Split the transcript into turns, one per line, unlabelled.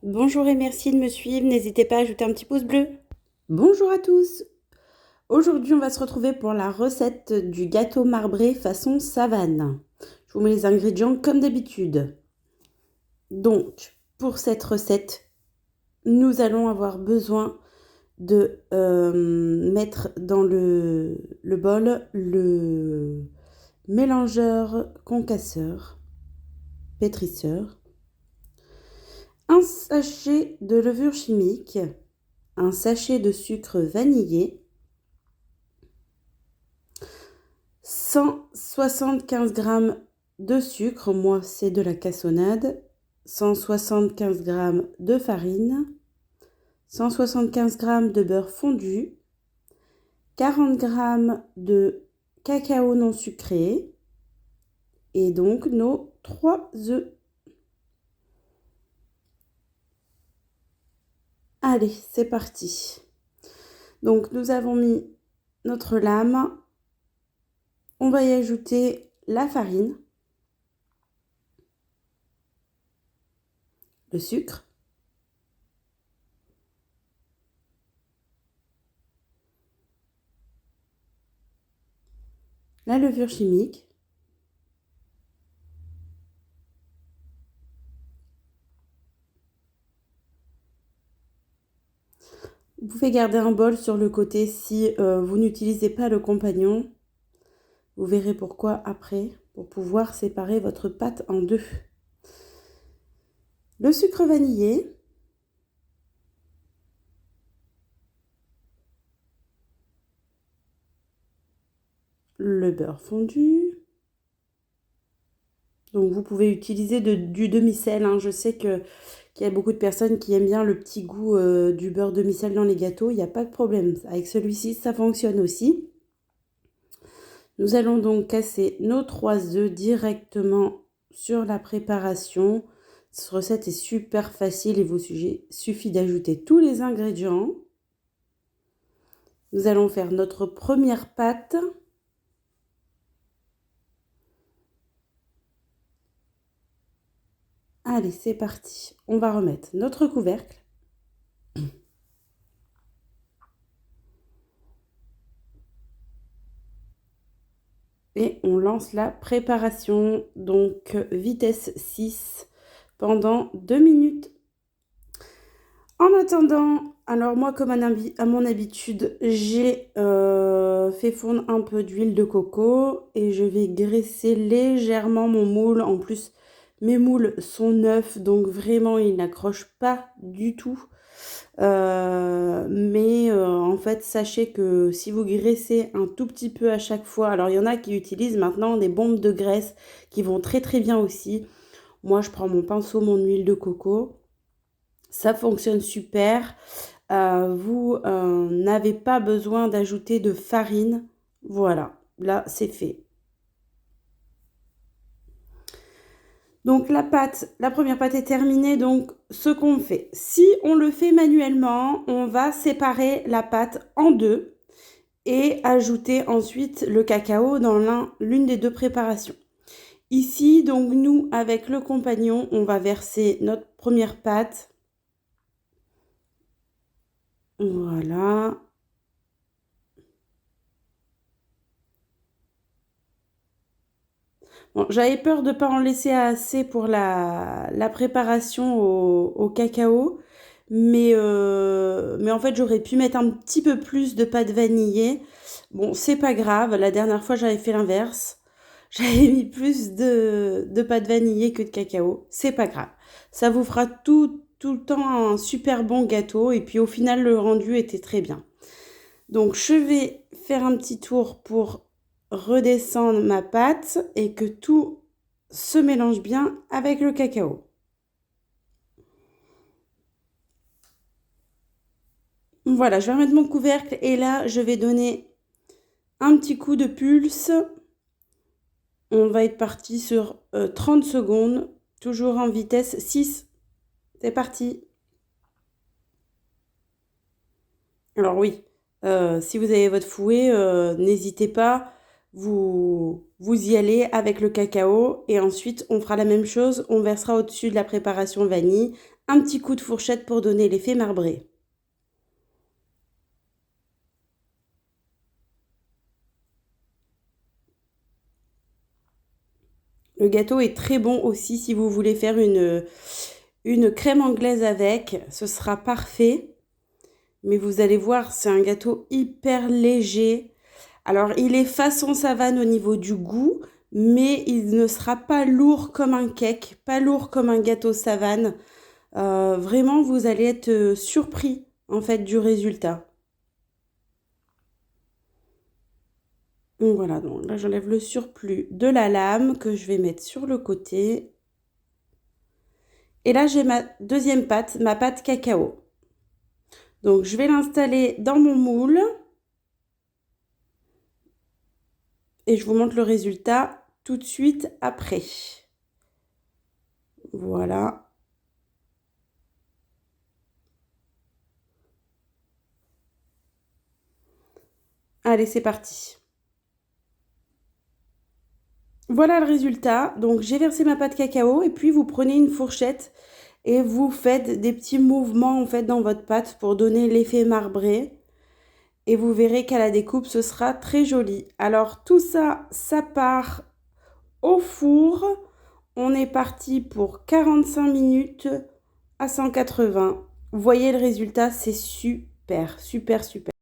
Bonjour et merci de me suivre, n'hésitez pas à ajouter un petit pouce bleu. Bonjour à tous. Aujourd'hui on va se retrouver pour la recette du gâteau marbré façon savane. Je vous mets les ingrédients comme d'habitude. Donc pour cette recette, nous allons avoir besoin de mettre dans le bol le mélangeur concasseur, pétrisseur, un sachet de levure chimique, un sachet de sucre vanillé, 175 g de sucre, moi c'est de la cassonade, 175 g de farine, 175 g de beurre fondu, 40 g de cacao non sucré et donc nos 3 œufs. Allez, c'est parti. Donc nous avons mis notre lame. On va y ajouter la farine, le sucre, la levure chimique, vous pouvez garder un bol sur le côté si vous n'utilisez pas le compagnon. Vous verrez pourquoi après, pour pouvoir séparer votre pâte en deux. Le sucre vanillé, le beurre fondu. Donc vous pouvez utiliser du demi-sel, hein. Je sais qu'il y a beaucoup de personnes qui aiment bien le petit goût du beurre demi-sel dans les gâteaux. Il n'y a pas de problème. Avec celui-ci, ça fonctionne aussi. Nous allons donc casser nos 3 œufs directement sur la préparation. Cette recette est super facile, il vous suffit d'ajouter tous les ingrédients. Nous allons faire notre première pâte. Allez, c'est parti. On va remettre notre couvercle. Et on lance la préparation, donc vitesse 6 pendant 2 minutes. En attendant, alors moi comme à mon habitude, j'ai fait fondre un peu d'huile de coco et je vais graisser légèrement mon moule. En plus, mes moules sont neufs, donc vraiment ils n'accrochent pas du tout. En fait, sachez que si vous graissez un tout petit peu à chaque fois, alors il y en a qui utilisent maintenant des bombes de graisse qui vont très très bien aussi. Moi, je prends mon pinceau, mon huile de coco. Ça fonctionne super. Vous n'avez pas besoin d'ajouter de farine. Voilà, là, c'est fait. Donc la première pâte est terminée. Donc ce qu'on fait, si on le fait manuellement, on va séparer la pâte en deux et ajouter ensuite le cacao dans l'une des deux préparations. Ici, donc nous, avec le compagnon, on va verser notre première pâte. Voilà. Bon, j'avais peur de ne pas en laisser assez pour la préparation au cacao, mais en fait j'aurais pu mettre un petit peu plus de pâte vanillée. Bon, c'est pas grave, la dernière fois j'avais fait l'inverse. J'avais mis plus de pâte vanillée que de cacao, c'est pas grave. Ça vous fera tout le temps un super bon gâteau et puis au final le rendu était très bien. Donc je vais faire un petit tour pour redescendre ma pâte et que tout se mélange bien avec le cacao. Voilà, je vais remettre mon couvercle et là, je vais donner un petit coup de pulse. On va être parti sur 30 secondes, toujours en vitesse 6. C'est parti. Alors oui, si vous avez votre fouet, n'hésitez pas, vous y allez avec le cacao et ensuite on fera la même chose, on versera au-dessus de la préparation vanille un petit coup de fourchette pour donner l'effet marbré. Le gâteau est très bon aussi si vous voulez faire une crème anglaise avec, ce sera parfait. Mais vous allez voir, c'est un gâteau hyper léger. Alors, il est façon savane au niveau du goût, mais il ne sera pas lourd comme un cake, pas lourd comme un gâteau savane. Vraiment, vous allez être surpris en fait du résultat. Donc voilà, donc là j'enlève le surplus de la lame que je vais mettre sur le côté. Et là j'ai ma deuxième pâte, ma pâte cacao. Donc je vais l'installer dans mon moule et je vous montre le résultat tout de suite après. Voilà. Allez, c'est parti. Voilà le résultat. Donc j'ai versé ma pâte cacao et puis vous prenez une fourchette et vous faites des petits mouvements en fait dans votre pâte pour donner l'effet marbré. Et vous verrez qu'à la découpe, ce sera très joli. Alors tout ça, ça part au four. On est parti pour 45 minutes à 180. Vous voyez le résultat, c'est super, super, super.